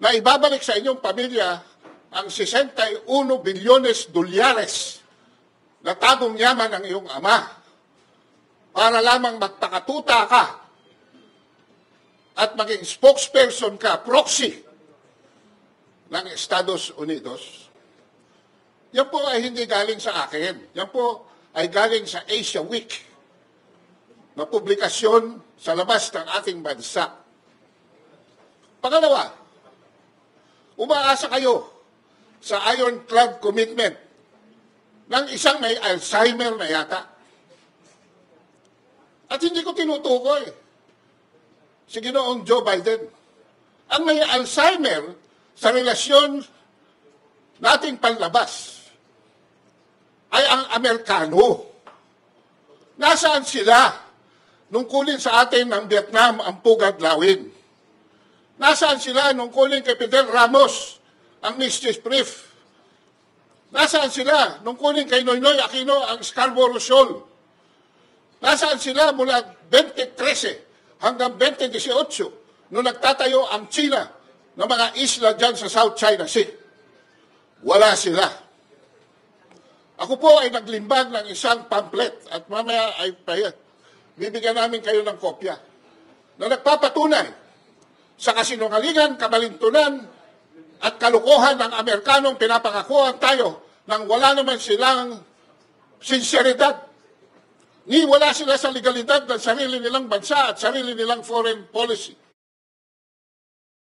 na ibabalik sa inyong pamilya ang 61 bilyones dolyares na tagong yaman ng iyong ama para lamang magpakatuta ka at maging spokesperson ka, proxy ng Estados Unidos. Yan po ay hindi galing sa akin. Yan po ay galing sa Asia Week na publikasyon sa labas ng ating bansa. Pangalawa, umaasa kayo sa ironclad commitment ng isang may Alzheimer na yata. At hindi ko tinutukoy si Ginoong Joe Biden. Ang may Alzheimer sa relasyon nating panlabas ay ang Amerikano. Nasaan sila nung kulin sa atin ng Vietnam ang Pugadlawin? Nasaan sila nung kulin kay Fidel Ramos ang Mistice Brief? Nasaan sila nung kunin kay Noynoy Aquino ang Scarborough Shoal? Nasaan sila mula 2013 hanggang 2018 nung nagtatayo ang China ng mga isla dyan sa South China Sea? Wala sila. Ako po ay naglimbag ng isang pamphlet at mamaya ay bibigyan namin kayo ng kopya na nagpapatunay sa kasinungalingan, kabalintunan at kalukuhan ng Amerikanong pinapakakuhan tayo nang wala naman silang sinseridad. Ni wala sila sa legalidad ng sarili nilang bansa at sarili nilang foreign policy.